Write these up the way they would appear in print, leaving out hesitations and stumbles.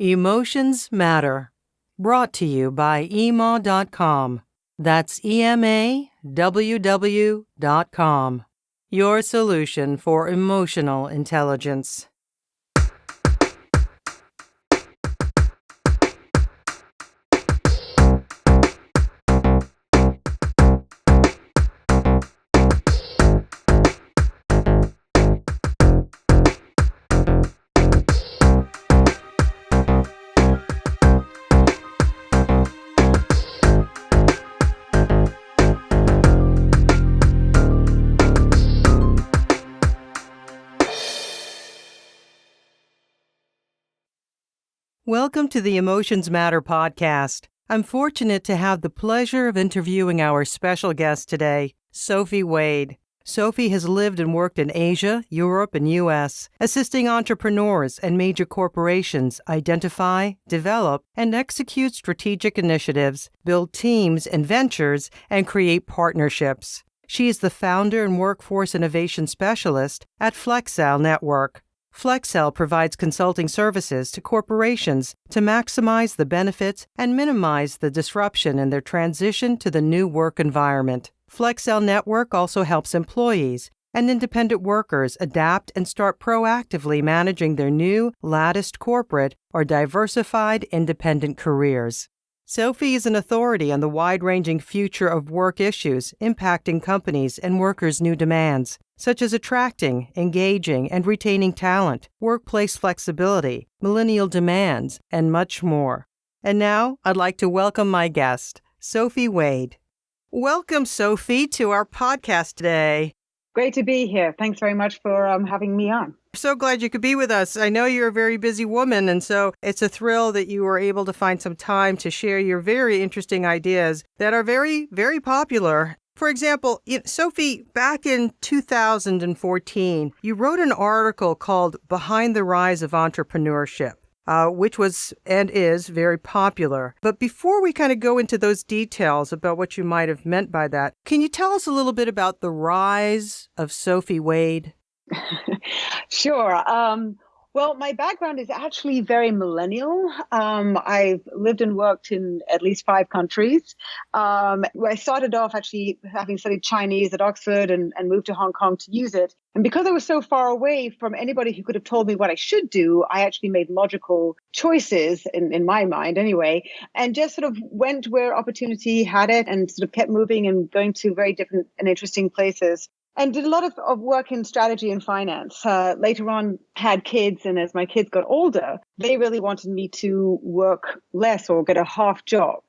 Emotions Matter. Brought to you by Emaww.com. That's EMAWW.com. Your solution for emotional intelligence. Welcome to the Emotions Matter podcast. I'm fortunate to have the pleasure of interviewing our special guest today, Sophie Wade. Sophie has lived and worked in Asia, Europe, and U.S., assisting entrepreneurs and major corporations identify, develop, and execute strategic initiatives, build teams and ventures, and create partnerships. She is the founder and workforce innovation specialist at Flexcell Network. Flexcell provides consulting services to corporations to maximize the benefits and minimize the disruption in their transition to the new work environment. Flexcell Network also helps employees and independent workers adapt and start proactively managing their new, latticed corporate or diversified independent careers. Sophie is an authority on the wide-ranging future of work issues impacting companies and workers' new demands, such as attracting, engaging, and retaining talent, workplace flexibility, millennial demands, and much more. And now, I'd like to welcome my guest, Sophie Wade. Welcome, Sophie, to our podcast today. Great to be here. Thanks very much for having me on. So glad you could be with us. I know you're a very busy woman, and so it's a thrill that you were able to find some time to share your very interesting ideas that are very, very popular. For example, Sophie, back in 2014, you wrote an article called Behind the Rise of Entrepreneurship, which was and is very popular. But before we kind of go into those details about what you might have meant by that, can you tell us a little bit about the rise of Sophie Wade? Sure. Well, my background is actually very millennial. I've lived and worked in at least 5 countries. I started off actually having studied Chinese at Oxford and moved to Hong Kong to use it. And because I was so far away from anybody who could have told me what I should do, I actually made logical choices in my mind anyway, and just sort of went where opportunity had it and sort of kept moving and going to very different and interesting places. And did a lot of work in strategy and finance. Later on, had kids, and as my kids got older, they really wanted me to work less or get a half job.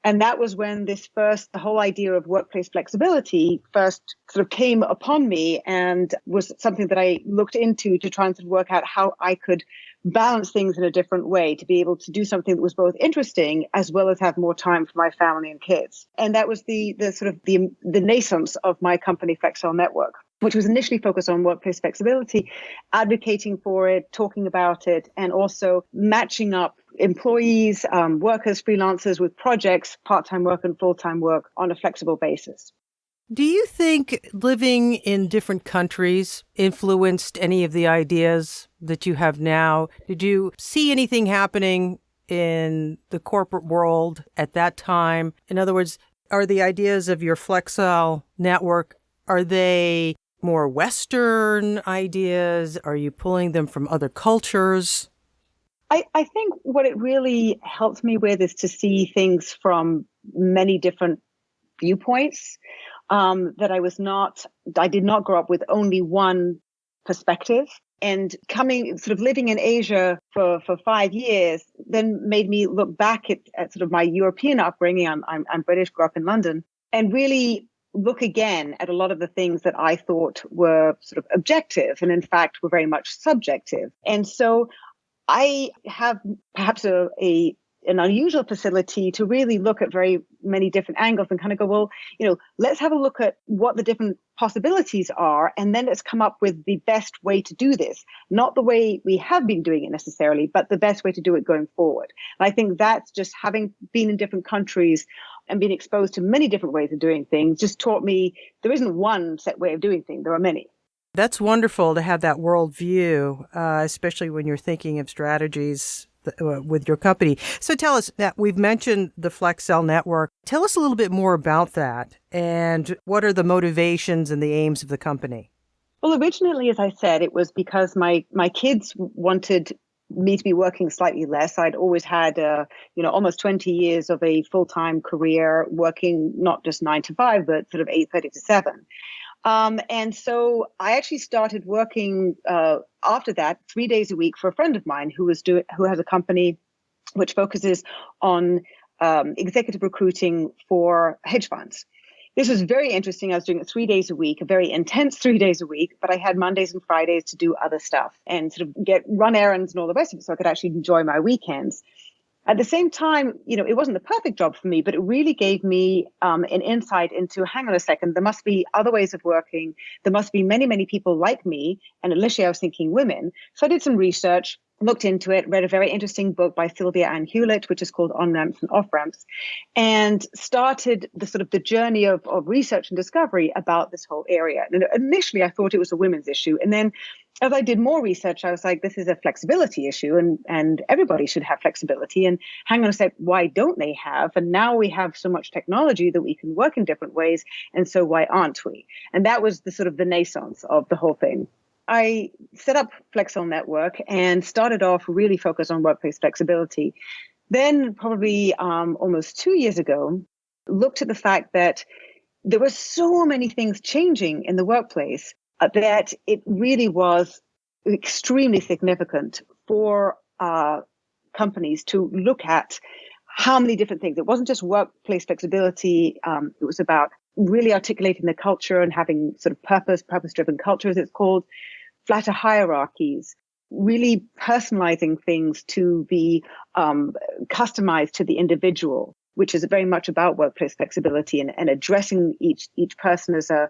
And that was when the whole idea of workplace flexibility first sort of came upon me and was something that I looked into to try and sort of work out how I could balance things in a different way to be able to do something that was both interesting as well as have more time for my family and kids. And that was the nascence of my company, Flexcell Network, which was initially focused on workplace flexibility, advocating for it, talking about it, and also matching up employees, workers, freelancers with projects, part-time work and full-time work on a flexible basis. Do you think living in different countries influenced any of the ideas that you have now? Did you see anything happening in the corporate world at that time? In other words, are the ideas of your Flexcell network, are they more Western ideas? Are you pulling them from other cultures? I think what it really helped me with is to see things from many different viewpoints. That I did not grow up with only one perspective. And living in Asia for 5 years, then made me look back at sort of my European upbringing. I'm British, grew up in London, and really look again at a lot of the things that I thought were sort of objective and in fact were very much subjective. And so I have perhaps an unusual facility to really look at very many different angles and kind of go, well, let's have a look at what the different possibilities are, and then let's come up with the best way to do this. Not the way we have been doing it necessarily, but the best way to do it going forward. And I think that's just having been in different countries and being exposed to many different ways of doing things just taught me there isn't one set way of doing things. There are many. That's wonderful to have that worldview, especially when you're thinking of strategies with your company. So tell us that we've mentioned the Flex Cell Network. Tell us a little bit more about that and what are the motivations and the aims of the company? Well, originally, as I said, it was because my kids wanted me to be working slightly less. I'd always had, almost 20 years of a full-time career working not just 9 to 5, but sort of 8:30 to 7. And so I actually started working after that 3 days a week for a friend of mine who has a company which focuses on executive recruiting for hedge funds. This was very interesting. I was doing it 3 days a week, a very intense 3 days a week, but I had Mondays and Fridays to do other stuff and sort of run errands and all the rest of it so I could actually enjoy my weekends. At the same time, it wasn't the perfect job for me, but it really gave me an insight into, hang on a second, there must be other ways of working. There must be many, many people like me. And initially I was thinking women. So I did some research, looked into it, read a very interesting book by Sylvia Ann Hewlett, which is called On Ramps and Off Ramps, and started the journey of research and discovery about this whole area. And initially I thought it was a women's issue. And then as I did more research, I was like, this is a flexibility issue and everybody should have flexibility. And hang on a sec, why don't they have? And now we have so much technology that we can work in different ways. And so why aren't we? And that was the naissance of the whole thing. I set up Flex Cell Network and started off really focused on workplace flexibility. Then probably almost 2 years ago, looked at the fact that there were so many things changing in the workplace that it really was extremely significant for companies to look at how many different things. It wasn't just workplace flexibility. It was about really articulating the culture and having sort of purpose-driven culture, as it's called, flatter hierarchies, really personalizing things to be customized to the individual, which is very much about workplace flexibility and addressing each person as an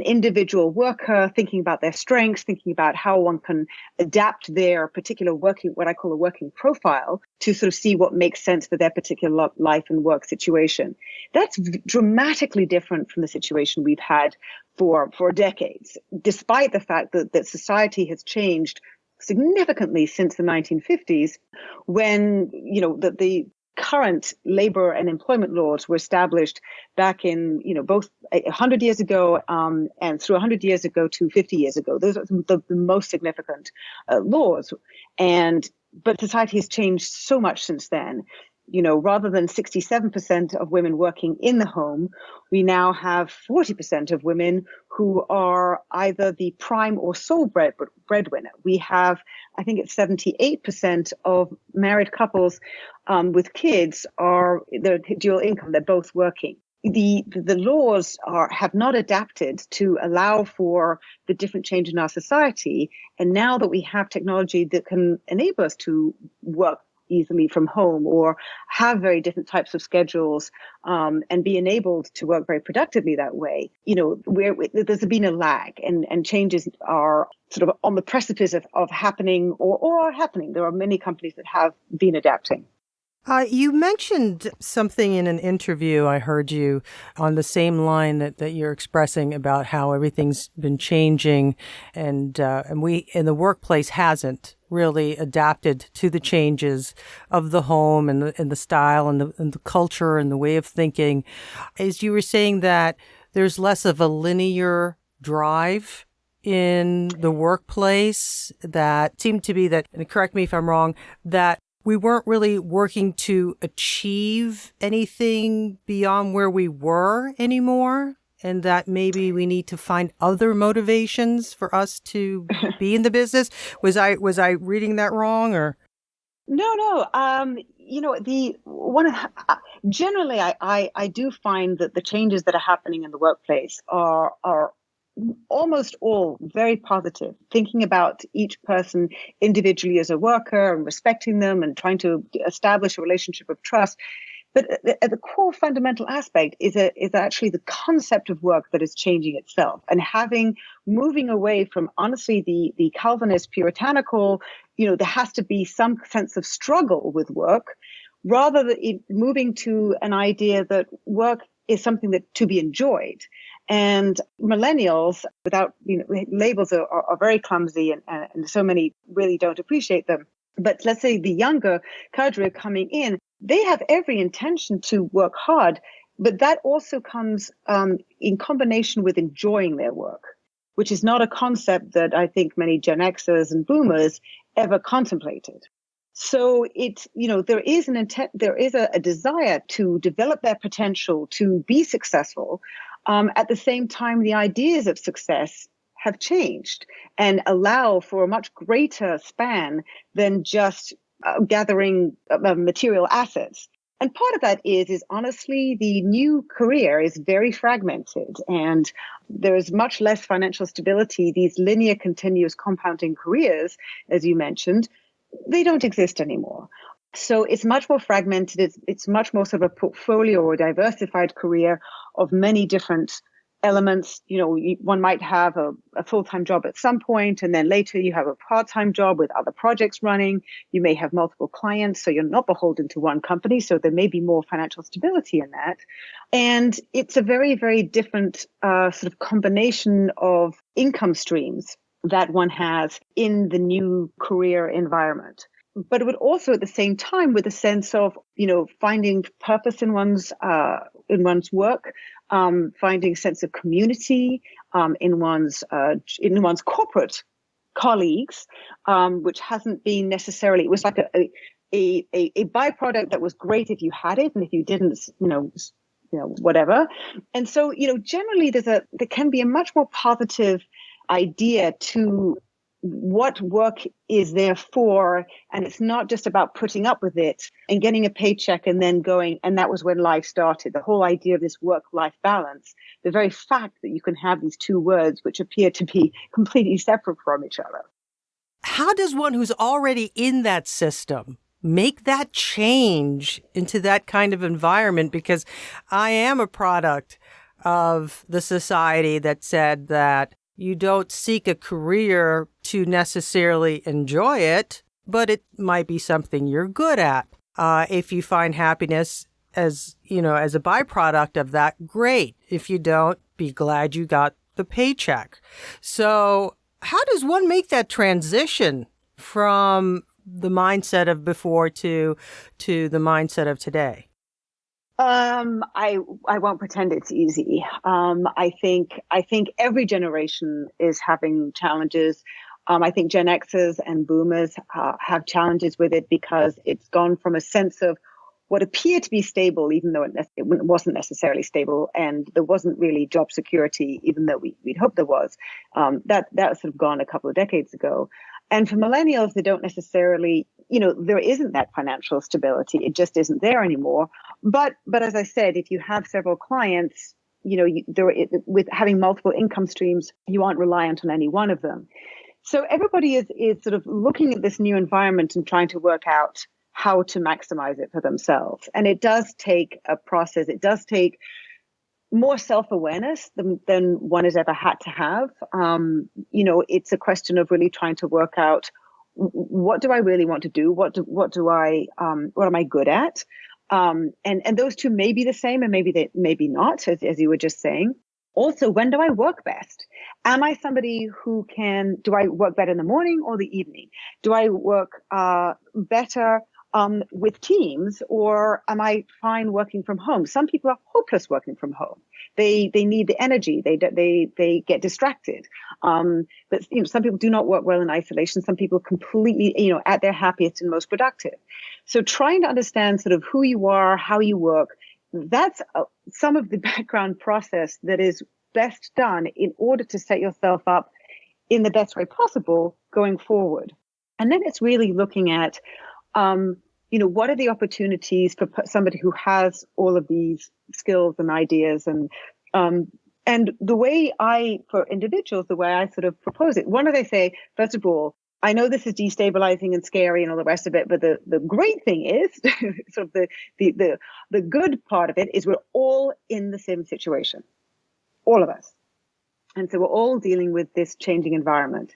individual worker, thinking about their strengths, thinking about how one can adapt their particular what I call a working profile to sort of see what makes sense for their particular life and work situation. That's dramatically different from the situation we've had for decades, despite the fact that society has changed significantly since the 1950s, when, the current labor and employment laws were established back in, both 100 years ago and through 100 years ago to 50 years ago. Those are the most significant laws. But society has changed so much since then. Rather than 67% of women working in the home, we now have 40% of women who are either the prime or sole breadwinner. We have, I think it's 78% of married couples with kids they're dual income. They're both working. The laws have not adapted to allow for the different change in our society. And now that we have technology that can enable us to work easily from home or have very different types of schedules and be enabled to work very productively that way, there's been a lag and changes are sort of on the precipice of happening or are happening. There are many companies that have been adapting. You mentioned something in an interview. I heard you on the same line that you're expressing about how everything's been changing and the workplace hasn't really adapted to the changes of the home and the style and the culture and the way of thinking. As you were saying that there's less of a linear drive in the workplace, that seemed to be that, and correct me if I'm wrong, that we weren't really working to achieve anything beyond where we were anymore, and that maybe we need to find other motivations for us to be in the business. Was I reading that wrong, or? No. Generally, I do find that the changes that are happening in the workplace are almost all very positive, thinking about each person individually as a worker and respecting them and trying to establish a relationship of trust. But at the core fundamental aspect is actually the concept of work that is changing itself and moving away from, honestly, the Calvinist puritanical, there has to be some sense of struggle with work, rather than moving to an idea that work is something that to be enjoyed. And millennials, without labels are very clumsy, and so many really don't appreciate them. But let's say the younger cadre coming in, they have every intention to work hard, but that also comes in combination with enjoying their work, which is not a concept that I think many Gen Xers and Boomers ever contemplated. So it's, there is an intent, there is a desire to develop their potential to be successful. At the same time, the ideas of success have changed and allow for a much greater span than just gathering material assets. And part of that is honestly, the new career is very fragmented and there is much less financial stability. These linear, continuous compounding careers, as you mentioned, they don't exist anymore. So it's much more fragmented. It's much more sort of a portfolio or diversified career of many different elements. One might have a full-time job at some point, and then later you have a part-time job with other projects running. You may have multiple clients, so you're not beholden to one company. So there may be more financial stability in that. And it's a very, very different sort of combination of income streams that one has in the new career environment. But it would also at the same time with a sense of, finding purpose in one's work, finding a sense of community in one's corporate colleagues, which hasn't been necessarily, it was like a byproduct that was great if you had it, and if you didn't, whatever. And so, generally there can be a much more positive idea to what work is there for, and it's not just about putting up with it and getting a paycheck and then going, and that was when life started. The whole idea of this work-life balance, the very fact that you can have these two words which appear to be completely separate from each other. How does one who's already in that system make that change into that kind of environment? Because I am a product of the society that said that you don't seek a career to necessarily enjoy it, but it might be something you're good at. If you find happiness as a byproduct of that, great. If you don't, be glad you got the paycheck. So how does one make that transition from the mindset of before to the mindset of today? I won't pretend it's easy. I think every generation is having challenges. I think Gen Xers and Boomers have challenges with it because it's gone from a sense of what appeared to be stable, even though it wasn't necessarily stable, and there wasn't really job security, even though we'd hoped there was. That sort of gone a couple of decades ago. And for millennials, they don't necessarily, there isn't that financial stability. It just isn't there anymore. But as I said, if you have several clients, with having multiple income streams, you aren't reliant on any one of them. So everybody is sort of looking at this new environment and trying to work out how to maximize it for themselves. And it does take a process. It does take more self-awareness than one has ever had to have. It's a question of really trying to work out, what do I really want to do? What am I good at? And those two may be the same, and maybe not, as you were just saying. Also, when do I work best? Am I somebody do I work better in the morning or the evening? Do I work better with teams, or am I fine working from home? Some people are hopeless working from home. They need the energy. They get distracted. But some people do not work well in isolation. Some people completely, at their happiest and most productive. So trying to understand sort of who you are, how you work, that's some of the background process that is best done in order to set yourself up in the best way possible going forward. And then it's really looking at, what are the opportunities for somebody who has all of these skills and ideas, and the way for individuals, the way I sort of propose it. One of they say, first of all, I know this is destabilizing and scary and all the rest of it, but the great thing is, sort of the good part of it is we're all in the same situation, all of us. And so we're all dealing with this changing environment.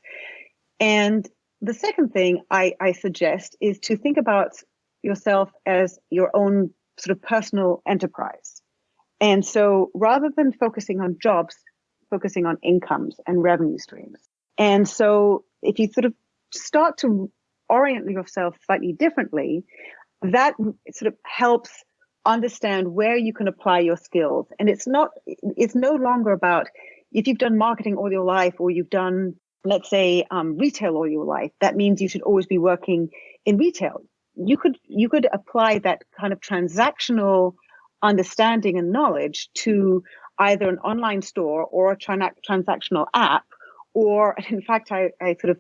And the second thing I suggest is to think about yourself as your own sort of personal enterprise. And so rather than focusing on jobs, focusing on incomes and revenue streams. And so if you sort of start to orient yourself slightly differently, that sort of helps understand where you can apply your skills. And it's no longer about if you've done marketing all your life or you've done, let's say, retail all your life, that means you should always be working in retail. You could apply that kind of transactional understanding and knowledge to either an online store or a transactional app, or in fact, I sort of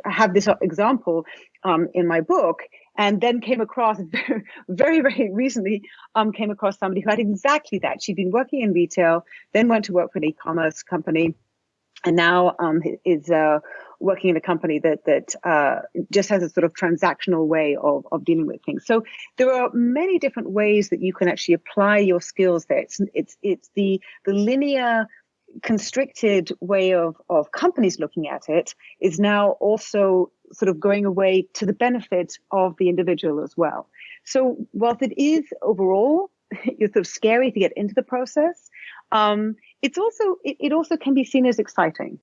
have this example in my book, and then came across very, very recently, came across somebody who had exactly that. She'd been working in retail, then went to work for an e-commerce company, and now is working in a company that just has a sort of transactional way of dealing with things. So there are many different ways that you can actually apply your skills there. It's the linear, constricted way of companies looking at it is now also sort of going away to the benefit of the individual as well. So whilst it is overall it's sort of scary to get into the process, it also can be seen as exciting.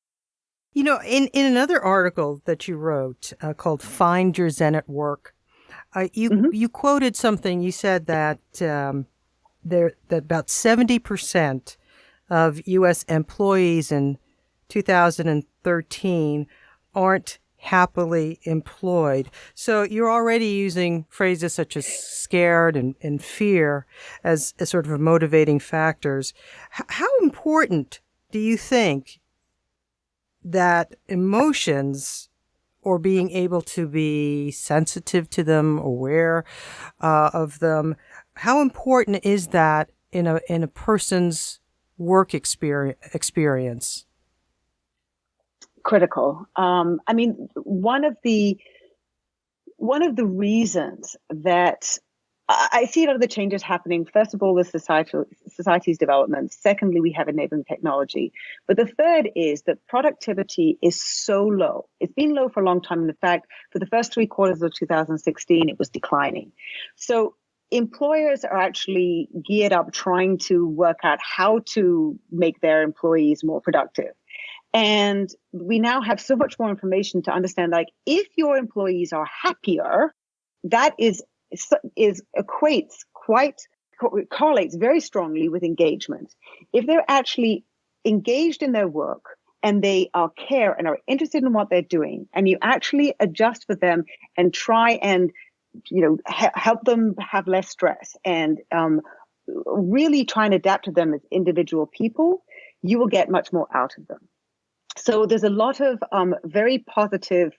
You know, in another article that you wrote called "Find Your Zen at Work," you quoted something. You said that that about 70% of U.S. employees in 2013 aren't happily employed. So you're already using phrases such as scared and fear as sort of motivating factors. How important do you think that emotions, or being able to be sensitive to them, aware of them, how important is that in a person's work experience? Critical. I mean, one of the reasons that I see a lot of the changes happening, first of all, the society's development. Secondly, we have enabling technology. But the third is that productivity is so low. It's been low for a long time. In fact, for the first 3 quarters of 2016, it was declining. So employers are actually geared up trying to work out how to make their employees more productive. And we now have so much more information to understand, like, if your employees are happier, that correlates very strongly with engagement. If they're actually engaged in their work and they care and are interested in what they're doing, and you actually adjust for them and try and help them have less stress and really try and adapt to them as individual people, you will get much more out of them. So there's a lot of very positive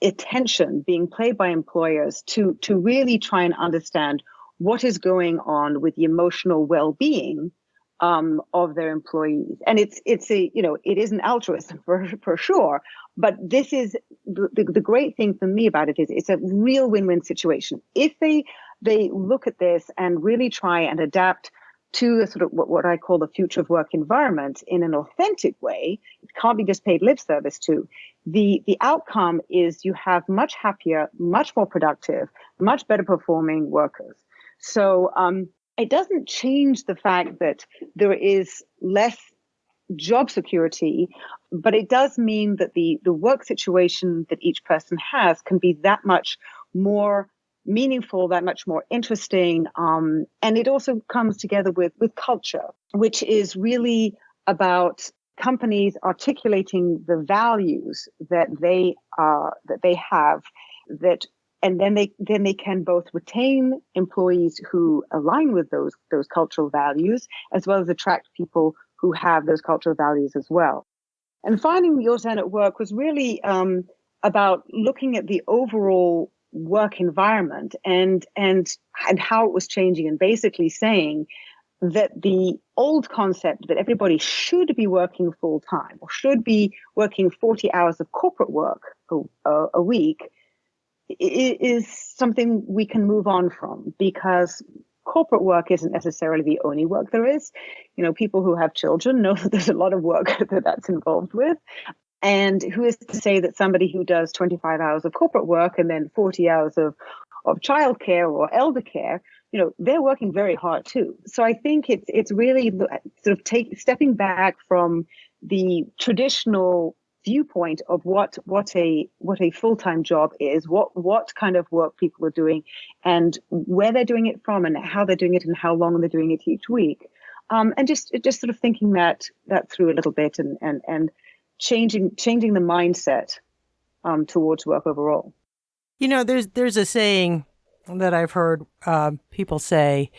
attention being played by employers to really try and understand what is going on with the emotional well-being of their employees. And it is an altruism for sure. But this is the great thing for me about it is it's a real win-win situation. If they look at this and really try and adapt to the sort of what I call the future of work environment in an authentic way, it can't be just paid lip service to. The outcome is you have much happier, much more productive, much better performing workers. So it doesn't change the fact that there is less job security, but it does mean that the work situation that each person has can be that much more meaningful, that much more interesting. And it also comes together with culture, which is really about companies articulating the values that they have, and then they can both retain employees who align with those cultural values, as well as attract people who have those cultural values as well. And finding your Zen at Work was really about looking at the overall work environment and how it was changing, and basically saying that the old concept that everybody should be working full time or should be working 40 hours of corporate work a week is something we can move on from, because corporate work isn't necessarily the only work there is. People who have children know that there's a lot of work that's involved with. And who is to say that somebody who does 25 hours of corporate work and then 40 hours of childcare or elder care, they're working very hard too. So I think it's really sort of stepping back from the traditional viewpoint of what a full-time job is, what kind of work people are doing, and where they're doing it from, and how they're doing it, and how long they're doing it each week, and just sort of thinking that through a little bit, and changing the mindset towards work overall. There's a saying that I've heard people say.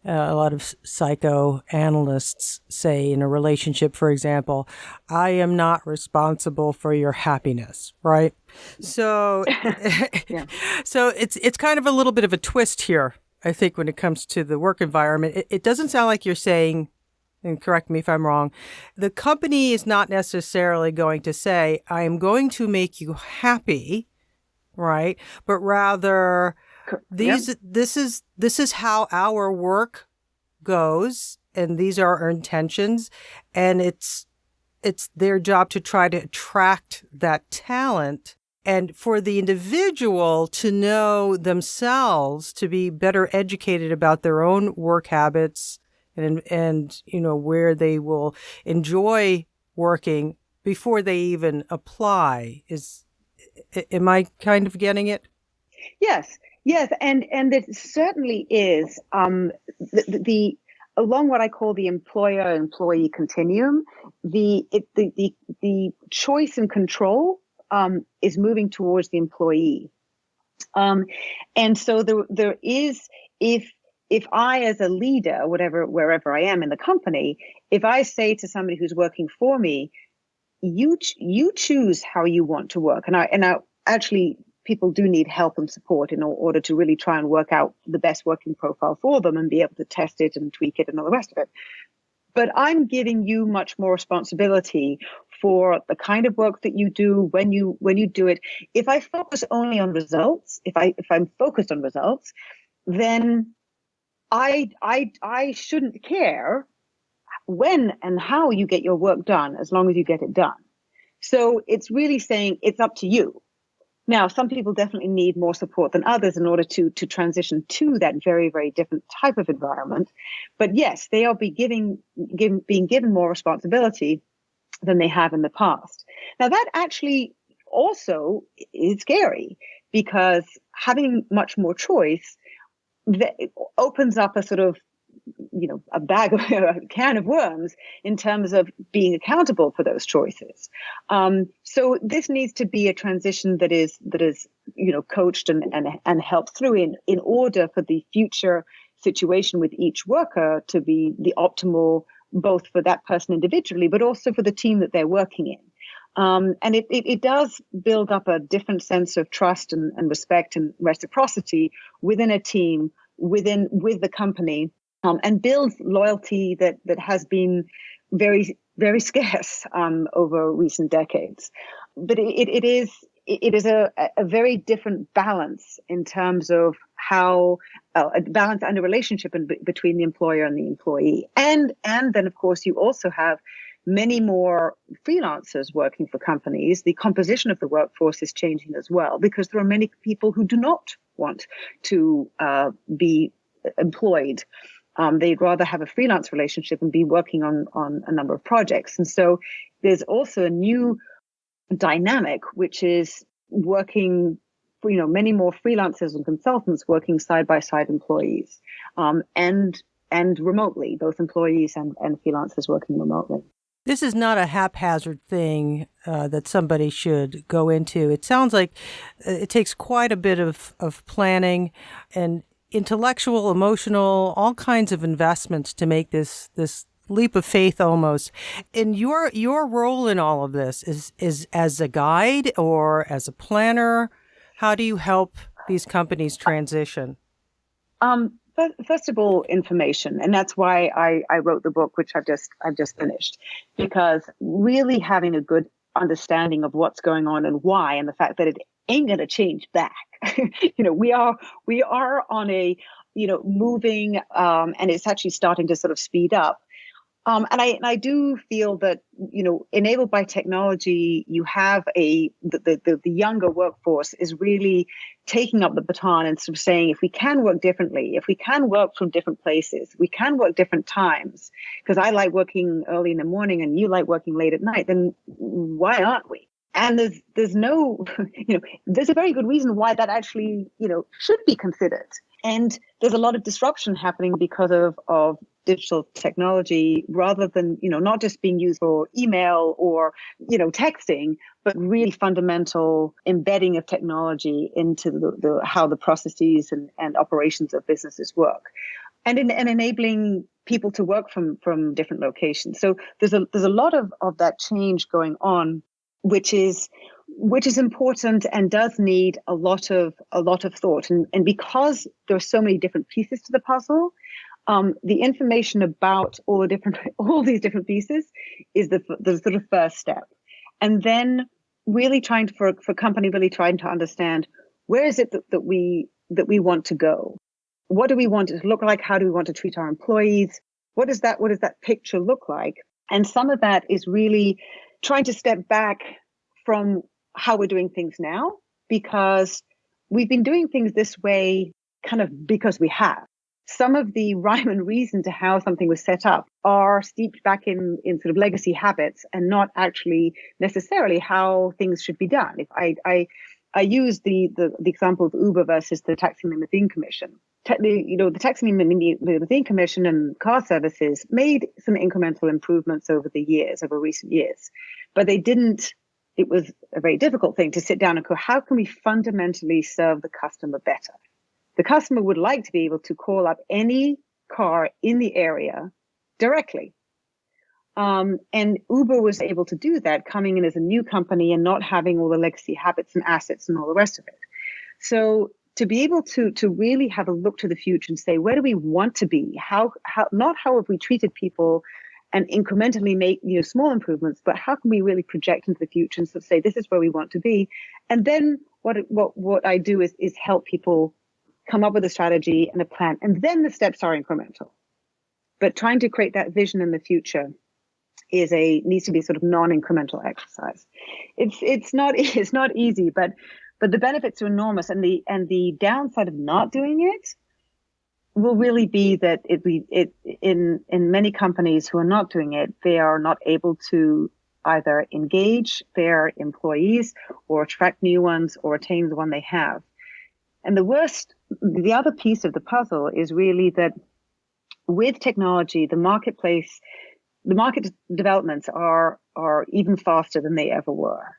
A lot of psychoanalysts say in a relationship, for example, I am not responsible for your happiness, right? So, Yeah. so it's kind of a little bit of a twist here, I think, when it comes to the work environment. It doesn't sound like you're saying, and correct me if I'm wrong, the company is not necessarily going to say, I am going to make you happy, right? But rather, this is how our work goes, and these are our intentions, and it's their job to try to attract that talent, and for the individual to know themselves, to be better educated about their own work habits, and where they will enjoy working before they even apply. Am I kind of getting it? Yes. Yes, and it certainly is the along what I call the employer-employee continuum. The choice and control is moving towards the employee, and so there is, if I, as a leader, wherever I am in the company, if I say to somebody who's working for me, you choose how you want to work, and I actually. People do need help and support in order to really try and work out the best working profile for them and be able to test it and tweak it and all the rest of it. But I'm giving you much more responsibility for the kind of work that you do when you do it. If I focus only on results, if I'm focused on results, then I shouldn't care when and how you get your work done, as long as you get it done. So it's really saying it's up to you. Now, some people definitely need more support than others in order to transition to that very, very different type of environment. But yes, they are being given more responsibility than they have in the past. Now, that actually also is scary, because having much more choice that opens up a sort of, a can of worms in terms of being accountable for those choices. So this needs to be a transition that is coached and helped through in order for the future situation with each worker to be the optimal, both for that person individually, but also for the team that they're working in. And it does build up a different sense of trust and respect and reciprocity within a team, with the company. And builds loyalty that has been very, very scarce over recent decades. But it is a very different balance in terms of how a balance and a relationship between the employer and the employee. And then, of course, you also have many more freelancers working for companies. The composition of the workforce is changing as well, because there are many people who do not want to be employed. They'd rather have a freelance relationship and be working on a number of projects. And so there's also a new dynamic, which is working, many more freelancers and consultants working side by side employees, and remotely, both employees and freelancers working remotely. This is not a haphazard thing that somebody should go into. It sounds like it takes quite a bit of planning and intellectual, emotional, all kinds of investments to make this leap of faith almost. And your role in all of this is as a guide or as a planner. How do you help these companies transition? First of all, information, and that's why I wrote the book, which I've just finished, because really having a good understanding of what's going on and why, and the fact that it ain't going to change back. We are on a, moving, and it's actually starting to sort of speed up. And I do feel that, enabled by technology, you have the younger workforce is really taking up the baton and sort of saying, if we can work differently, if we can work from different places, we can work different times, because I like working early in the morning and you like working late at night, then why aren't we? And there's no, there's a very good reason why that actually, should be considered. And there's a lot of disruption happening because of digital technology, rather than, not just being used for email or, texting, but really fundamental embedding of technology into the how the processes and operations of businesses work. And enabling people to work from different locations. So there's a lot of that change going on, which is important and does need a lot of thought. And because there are so many different pieces to the puzzle, the information about all these different pieces is the sort of first step. And then really trying for company really trying to understand, where is it that we want to go? What do we want it to look like? How do we want to treat our employees? What does that picture look like? And some of that is really trying to step back from how we're doing things now, because we've been doing things this way kind of because we have. Some of the rhyme and reason to how something was set up are steeped back in sort of legacy habits, and not actually necessarily how things should be done. If I use the example of Uber versus the Taxi and Limousine Commission. The Taxi and Limousine Commission and car services made some incremental improvements over recent years, but they didn't. It was a very difficult thing to sit down and go, how can we fundamentally serve the customer better? The customer would like to be able to call up any car in the area directly. And Uber was able to do that, coming in as a new company and not having all the legacy habits and assets and all the rest of it. So to be able to really have a look to the future and say, where do we want to be? Not how have we treated people and incrementally make small improvements, but how can we really project into the future and sort of say, this is where we want to be? And then what I do is help people come up with a strategy and a plan. And then the steps are incremental. But trying to create that vision in the future needs to be sort of non-incremental exercise. It's not easy, but the benefits are enormous. And the downside of not doing it will really be that in many companies who are not doing it, they are not able to either engage their employees or attract new ones or retain the one they have. And the other piece of the puzzle is really that with technology, the market developments are even faster than they ever were.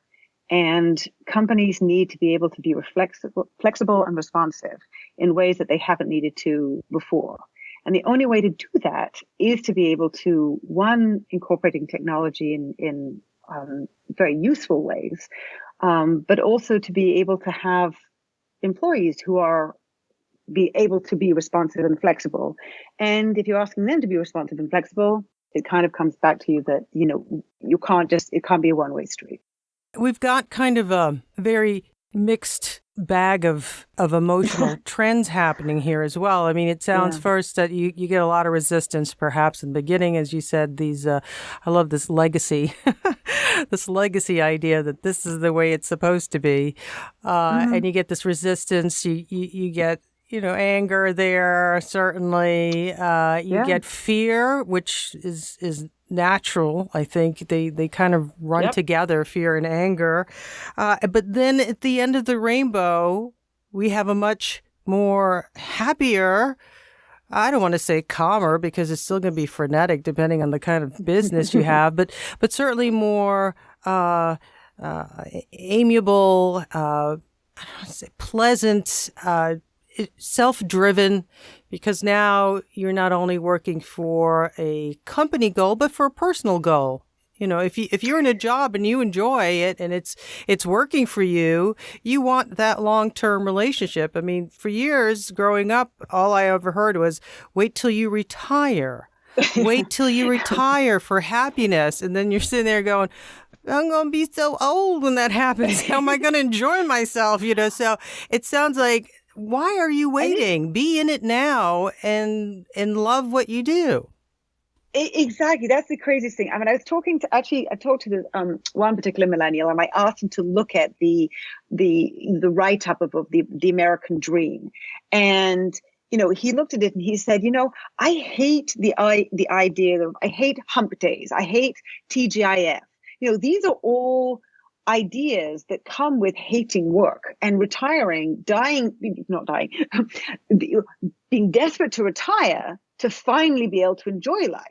And companies need to be able to be flexible and responsive in ways that they haven't needed to before. And the only way to do that is to be able to, one, incorporating technology in very useful ways, but also to be able to have employees who be able to be responsive and flexible. And if you're asking them to be responsive and flexible, it kind of comes back to you that, it can't be a one-way street. We've got kind of a very mixed bag of emotional trends happening here as well. I mean, it sounds first that you get a lot of resistance, perhaps in the beginning, as you said, I love this legacy, this legacy idea that this is the way it's supposed to be. And you get this resistance, you get, anger there, certainly. You get fear, which is natural. I think they kind of run together, fear and anger. But then at the end of the rainbow, we have a much more happier, I don't want to say calmer, because it's still going to be frenetic depending on the kind of business you have, but certainly more amiable, pleasant, self-driven, because now you're not only working for a company goal, but for a personal goal. If you're in a job and you enjoy it and it's working for you, you want that long-term relationship. I mean, for years growing up, all I ever heard was, wait till you retire. Wait till you retire for happiness. And then you're sitting there going, I'm going to be so old when that happens. How am I going to enjoy myself? So it sounds like, why are you waiting? Be in it now and love what you do. Exactly. That's the craziest thing. I mean, I talked to the, one particular millennial, and I asked him to look at the write-up of the American Dream. And, he looked at it and he said, I hate the idea of, I hate hump days. I hate TGIF. These are all ideas that come with hating work and retiring, not dying, being desperate to retire to finally be able to enjoy life.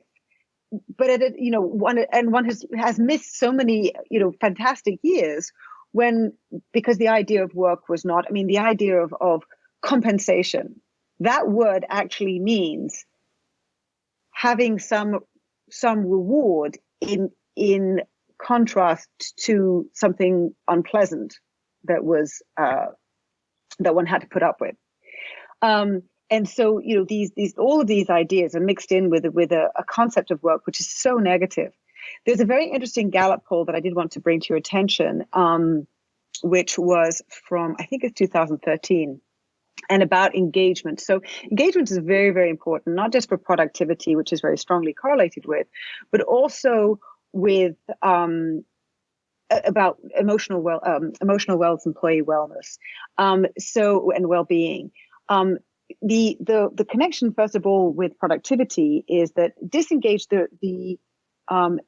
But one has missed so many, fantastic years because the idea of work was not, the idea of compensation, that word actually means having some reward in contrast to something unpleasant that was that one had to put up with. And so, all of these ideas are mixed in with a concept of work, which is so negative. There's a very interesting Gallup poll that I did want to bring to your attention, which was from, I think it's 2013, and about engagement. So engagement is very, very important, not just for productivity, which is very strongly correlated with, but also with about emotional wellness, employee wellness, and well-being. The connection, first of all, with productivity is that the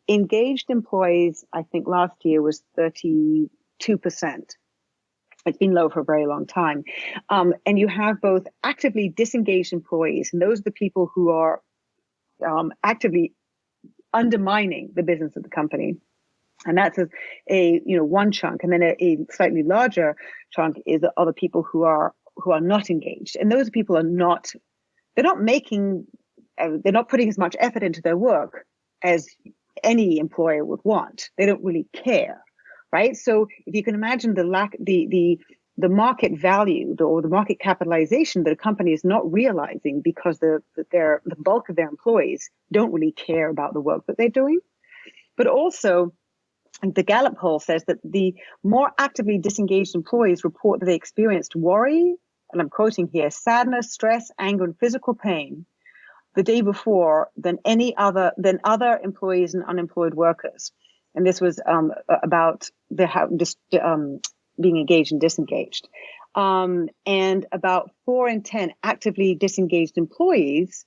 engaged employees, I think last year was 32%. It's been low for a very long time. And you have both actively disengaged employees, and those are the people who are actively undermining the business of the company. And that's a one chunk. And then a slightly larger chunk is the other people who are not engaged. And those people they're not putting as much effort into their work as any employer would want. They don't really care, right? So if you can imagine the market value or the market capitalization that a company is not realizing because the bulk of their employees don't really care about the work that they're doing. But also, the Gallup poll says that the more actively disengaged employees report that they experienced worry, and I'm quoting here, sadness, stress, anger, and physical pain the day before than other employees and unemployed workers. And this was about being engaged and disengaged. And about 4 in 10 actively disengaged employees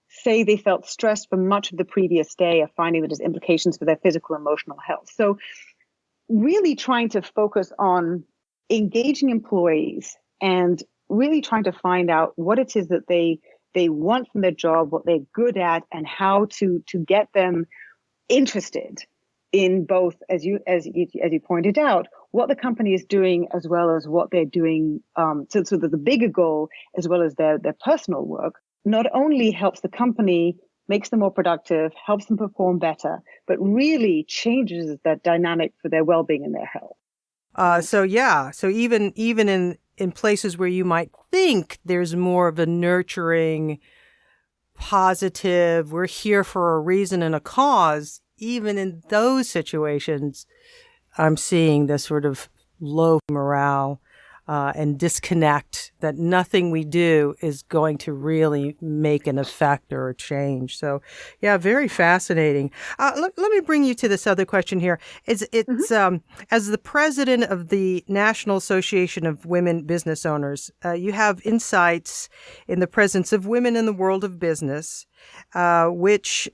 say they felt stressed for much of the previous day, of finding that there's implications for their physical and emotional health. So really trying to focus on engaging employees and really trying to find out what it is that they want from their job, what they're good at, and how to get them interested in both, as you pointed out, what the company is doing as well as what they're doing. So that the bigger goal, as well as their personal work, not only helps the company, makes them more productive, helps them perform better, but really changes that dynamic for their well-being and their health. So even in places where you might think there's more of a nurturing, positive, we're here for a reason and a cause, even in those situations, I'm seeing this sort of low morale and disconnect, that nothing we do is going to really make an effect or a change. So, yeah, very fascinating. Let me bring you to this other question here. As the president of the National Association of Women Business Owners, you have insights in the presence of women in the world of business, which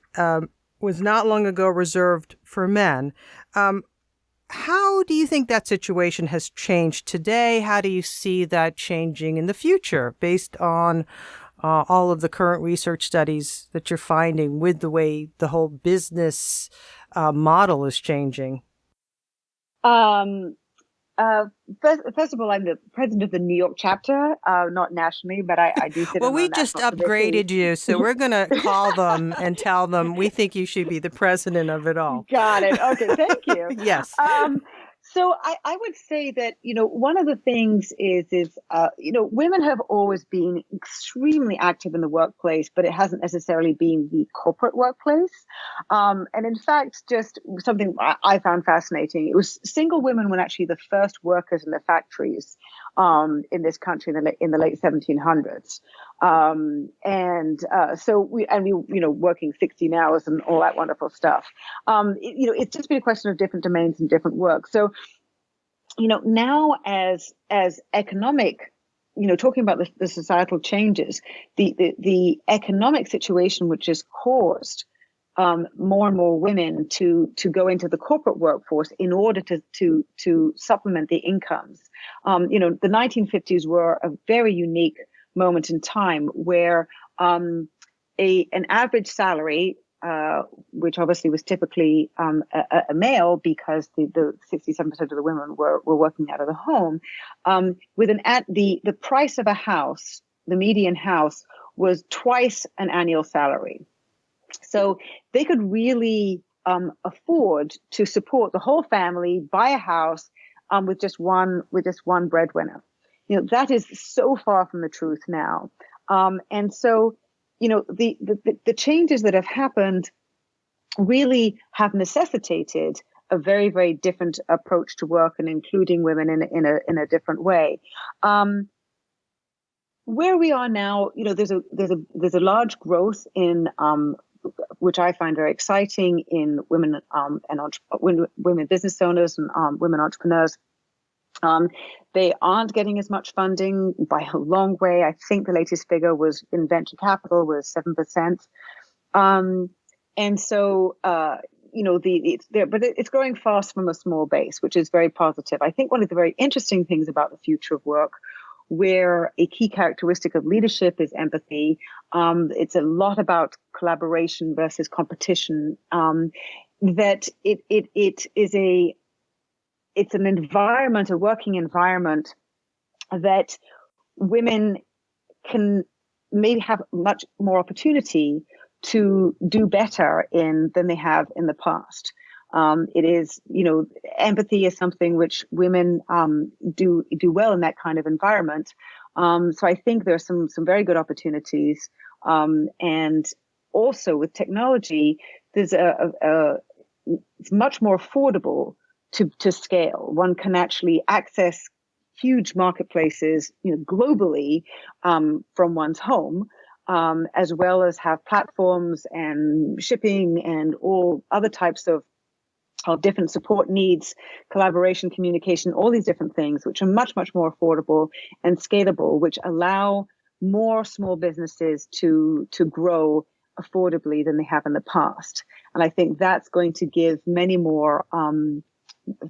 was not long ago reserved for men. How do you think that situation has changed today? How do you see that changing in the future based on all of the current research studies that you're finding with the way the whole business model is changing? First of all, I'm the president of the New York chapter, not nationally, but I do sit on we just upgraded you, so we're going to call them and tell them we think you should be the president of it all. Got it. Okay, thank you. Yes. So I would say that, one of the things is women have always been extremely active in the workplace, but it hasn't necessarily been the corporate workplace. And in fact, just something I found fascinating, it was single women were actually the first workers in the factories in this country in the late 1700s. So we working 16 hours and all that wonderful stuff. It's just been a question of different domains and different work. So, now as economic, talking about the societal changes, the economic situation which is caused more and more women to go into the corporate workforce in order to supplement the incomes. The 1950s were a very unique moment in time where an average salary, which obviously was typically a male because the 67% of the women were working out of the home, with the price of a house, the median house, was twice an annual salary. So they could really afford to support the whole family, buy a house with just one breadwinner. That is so far from the truth now. And so, the changes that have happened really have necessitated a very, very different approach to work and including women in a different way. Where we are now, there's a large growth in which I find very exciting in women women business owners and women entrepreneurs. They aren't getting as much funding by a long way. I think the latest figure was in venture capital was 7%. And so, it's growing fast from a small base, which is very positive. I think one of the very interesting things about the future of work, where a key characteristic of leadership is empathy. It's a lot about collaboration versus competition. That it's an environment, a working environment that women can maybe have much more opportunity to do better than they have in the past. It is, empathy is something which women do well in that kind of environment. So I think there's some very good opportunities. And also with technology, there's it's much more affordable to scale. One can actually access huge marketplaces, globally, from one's home. As well as have platforms and shipping and all other types of different support needs, collaboration, communication, all these different things, which are much, much more affordable and scalable, which allow more small businesses to grow affordably than they have in the past. And I think that's going to give many more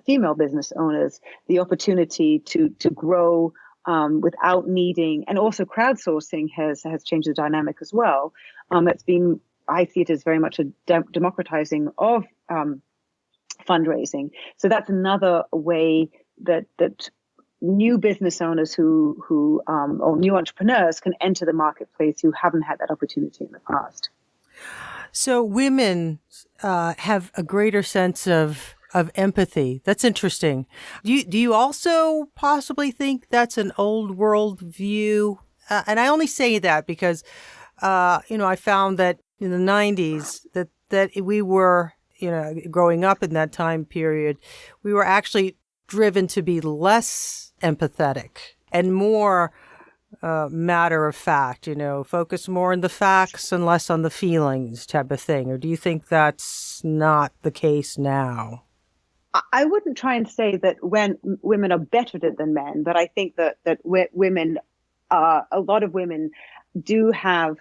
female business owners the opportunity to grow without needing, and also crowdsourcing has changed the dynamic as well. I see it as very much a democratizing of fundraising. So that's another way that new business owners or new entrepreneurs can enter the marketplace who haven't had that opportunity in the past. So women have a greater sense of empathy. That's interesting. Do you also possibly think that's an old world view? And I only say that because, I found that in the 90s that we were, growing up in that time period, we were actually driven to be less empathetic and more matter of fact, focus more on the facts and less on the feelings type of thing. Or do you think that's not the case now? I wouldn't try and say that when women are better than men, but I think that women, a lot of women do have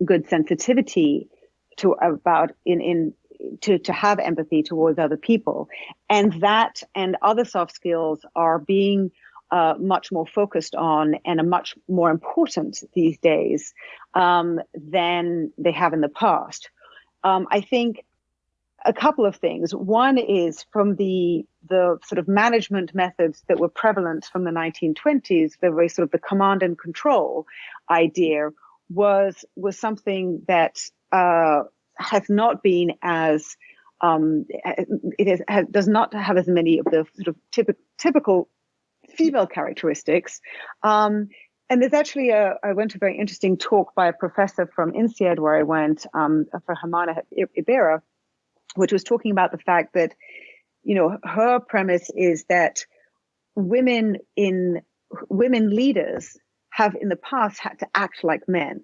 good sensitivity to have empathy towards other people, and that and other soft skills are being much more focused on and are much more important these days than they have in the past. I think a couple of things. One is from the sort of management methods that were prevalent from the 1920s, the very sort of the command and control idea was something that has not been as does not have as many of the sort of typical female characteristics. And there's actually I went to a very interesting talk by a professor from INSEAD where I went for Hermana Ibarra, which was talking about the fact that, her premise is that women leaders have in the past had to act like men.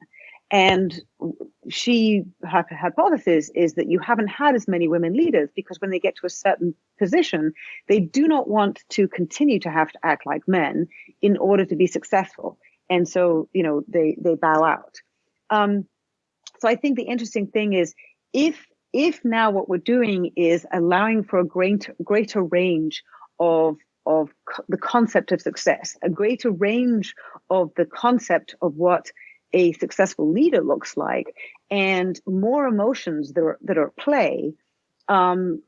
And her hypothesis is that you haven't had as many women leaders because when they get to a certain position, they do not want to continue to have to act like men in order to be successful. And so, they bow out. So I think the interesting thing is if now what we're doing is allowing for a greater range of the concept of success, a greater range of the concept of what a successful leader looks like, and more emotions that are at play,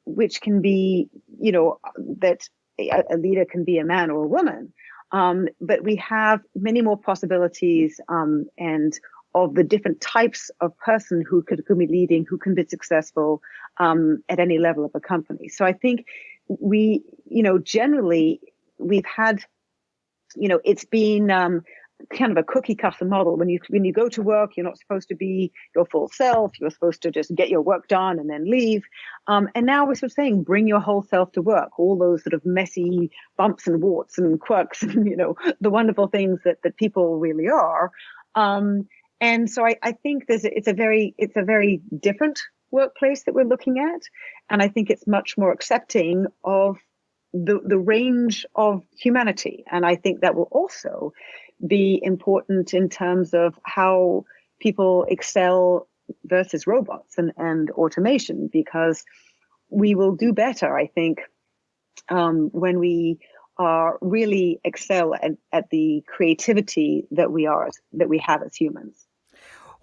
which can be, that a leader can be a man or a woman. But we have many more possibilities, and of the different types of person who could be leading, who can be successful at any level of a company. So I think we, generally we've had, it's been kind of a cookie cutter model. When you go to work, you're not supposed to be your full self. You're supposed to just get your work done and then leave. And now we're sort of saying, bring your whole self to work. All those sort of messy bumps and warts and quirks and, the wonderful things that people really are. And so I think it's a very different workplace that we're looking at. And I think it's much more accepting of the range of humanity. And I think that will also be important in terms of how people excel versus robots and automation, because we will do better, I think, when we really excel at the creativity that we have as humans.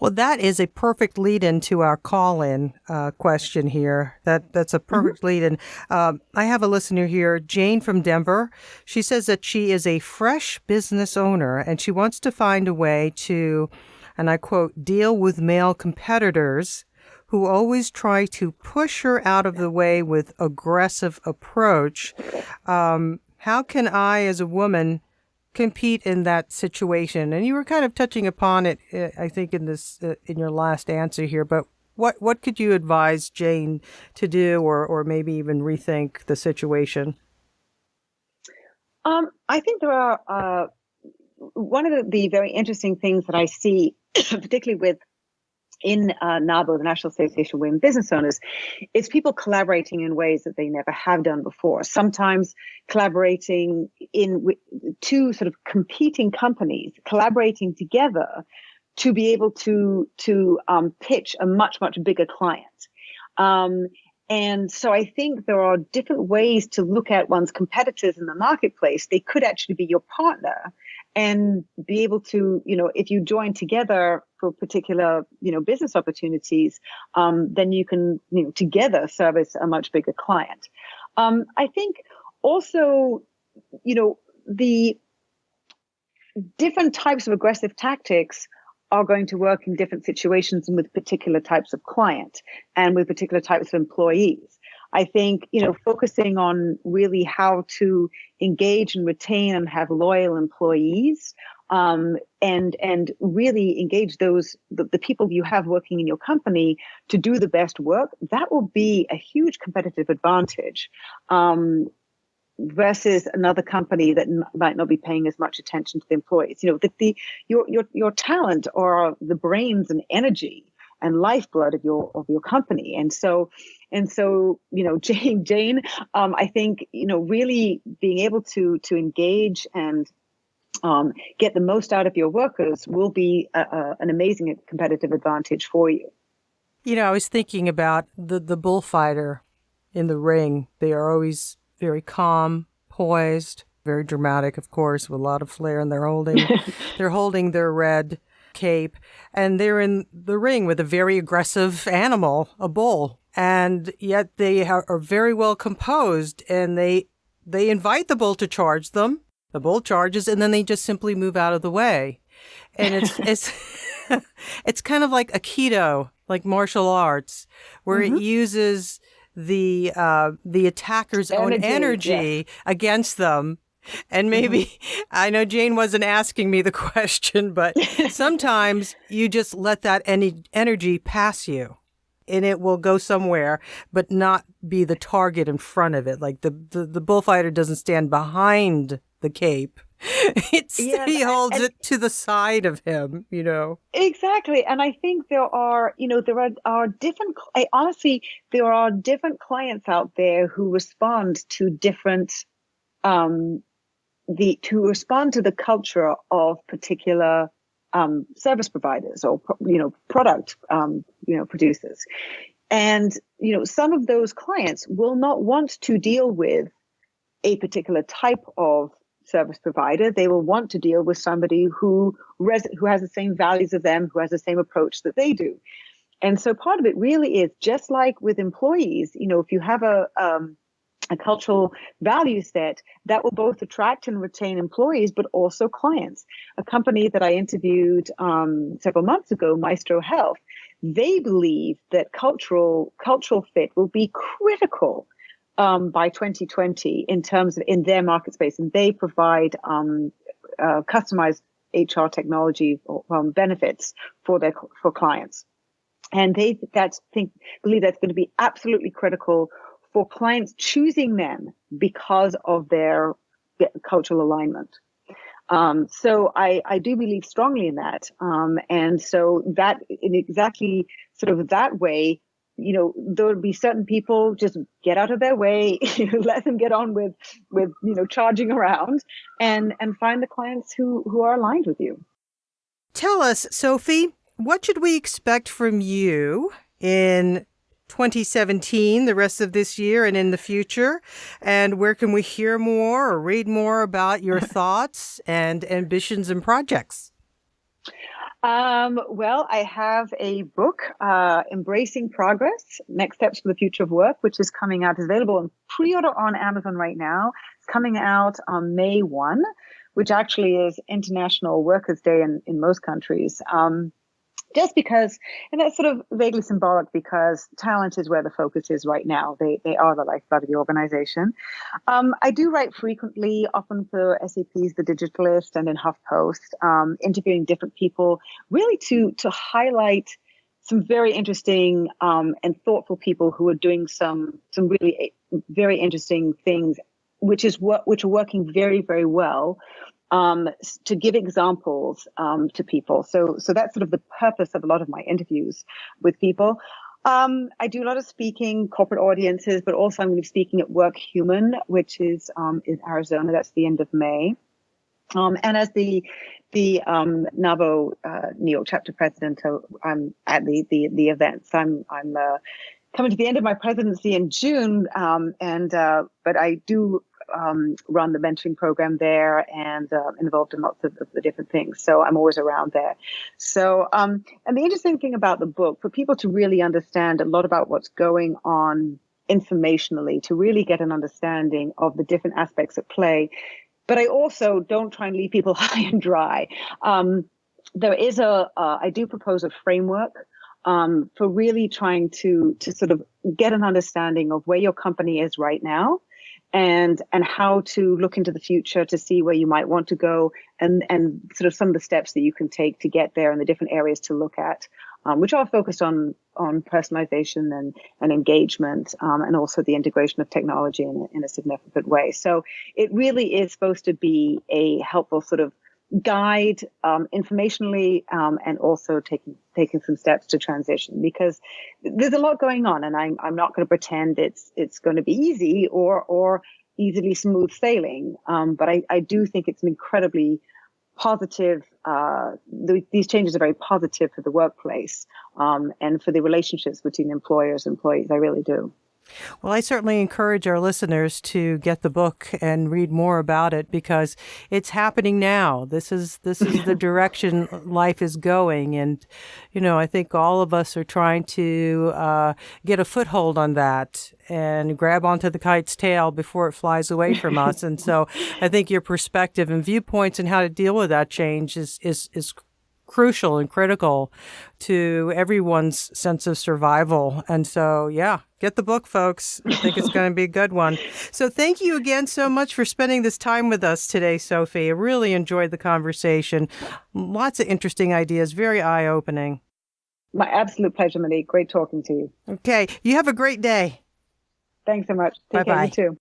Well, that is a perfect lead-in to our call-in question here. That's a perfect lead-in. I have a listener here, Jane from Denver. She says that she is a fresh business owner and she wants to find a way to, and I quote, deal with male competitors who always try to push her out of the way with aggressive approach. How can I, as a woman, compete in that situation? And you were kind of touching upon it, I think, in your last answer here. But what could you advise Jane to do, or maybe even rethink the situation? I think there are one of the very interesting things that I see, particularly in NABO, the National Association of Women Business Owners, is people collaborating in ways that they never have done before. Sometimes collaborating with two sort of competing companies, collaborating together to be able to pitch a much, much bigger client. And so I think there are different ways to look at one's competitors in the marketplace. They could actually be your partner and be able to, if you join together for particular, business opportunities, then you can, together service a much bigger client. I think also, the different types of aggressive tactics are going to work in different situations and with particular types of client and with particular types of employees. I think, focusing on really how to engage and retain and have loyal employees, and really engage the people you have working in your company to do the best work, that will be a huge competitive advantage. Versus another company that might not be paying as much attention to the employees. Your talent are the brains and energy and lifeblood of your company. And so, Jane, I think, really being able to engage and get the most out of your workers will be an amazing competitive advantage for you. I was thinking about the bullfighter in the ring. They are always very calm, poised, very dramatic, of course, with a lot of flair, and they're holding their red cape, and they're in the ring with a very aggressive animal, a bull, and yet they are very well composed, and they invite the bull to charge them. The bull charges, and then they just simply move out of the way, and it's it's kind of like Aikido, like martial arts, where it uses the attacker's own energy against them. And maybe, I know Jane wasn't asking me the question, but sometimes you just let that energy pass you and it will go somewhere, but not be the target in front of it. Like the bullfighter doesn't stand behind the cape. He holds it to the side of him, Exactly. And I think there are different, there are different clients out there who respond to different, respond to the culture of particular service providers or, product, producers. And, some of those clients will not want to deal with a particular type of service provider. They will want to deal with somebody who has the same values as them, who has the same approach that they do. And so part of it really is just like with employees, if you have a cultural value set, that will both attract and retain employees, but also clients. A company that I interviewed several months ago, Maestro Health, they believe that cultural fit will be critical by 2020 in their market space, and they provide customized HR technology benefits for clients. And they believe that's going to be absolutely critical for clients choosing them because of their cultural alignment. So I do believe strongly in that. And so that in exactly sort of that way, there would be certain people just get out of their way, let them get on with charging around and find the clients who are aligned with you. Tell us, Sophie, what should we expect from you in 2017, the rest of this year and in the future? And where can we hear more or read more about your thoughts and ambitions and projects? Well, I have a book, Embracing Progress, Next Steps for the Future of Work, which is coming out, is available in pre-order on Amazon right now. It's coming out on May 1, which actually is International Workers' Day in most countries. Just because, and that's sort of vaguely symbolic because talent is where the focus is right now. They are the lifeblood of the organization. I do write frequently, often for SAP's The Digitalist and in HuffPost, interviewing different people, really to highlight some very interesting and thoughtful people who are doing some really very interesting things, which are working very, very well. To give examples to people. So that's sort of the purpose of a lot of my interviews with people. I do a lot of speaking, corporate audiences, but also I'm going to be speaking at Work Human, which is in Arizona. That's the end of May. And as the NAVO New York chapter president, I'm at the events. I'm coming to the end of my presidency in June, but I do run the mentoring program there and involved in lots of the different things. So I'm always around there. So, and the interesting thing about the book, for people to really understand a lot about what's going on informationally, to really get an understanding of the different aspects at play. But I also don't try and leave people high and dry. There is I do propose a framework for really trying to sort of get an understanding of where your company is right now, and how to look into the future to see where you might want to go, and sort of some of the steps that you can take to get there and the different areas to look at, which are focused on personalization and engagement, and also the integration of technology in a significant way. So it really is supposed to be a helpful sort of guide informationally, and also taking some steps to transition, because there's a lot going on, and I'm not going to pretend it's going to be easy or easily smooth sailing, but I do think it's an incredibly positive, these changes are very positive for the workplace, and for the relationships between employers and employees. I really do. Well, I certainly encourage our listeners to get the book and read more about it, because it's happening now. This is the direction life is going. And, I think all of us are trying to get a foothold on that and grab onto the kite's tail before it flies away from us. And so I think your perspective and viewpoints and how to deal with that change is crucial and critical to everyone's sense of survival. And so, yeah, get the book, folks. I think it's going to be a good one. So thank you again so much for spending this time with us today, Sophie. I really enjoyed the conversation. Lots of interesting ideas, very eye-opening. My absolute pleasure, Monique. Great talking to you. Okay. You have a great day. Thanks so much. Take Bye-bye. care, you too.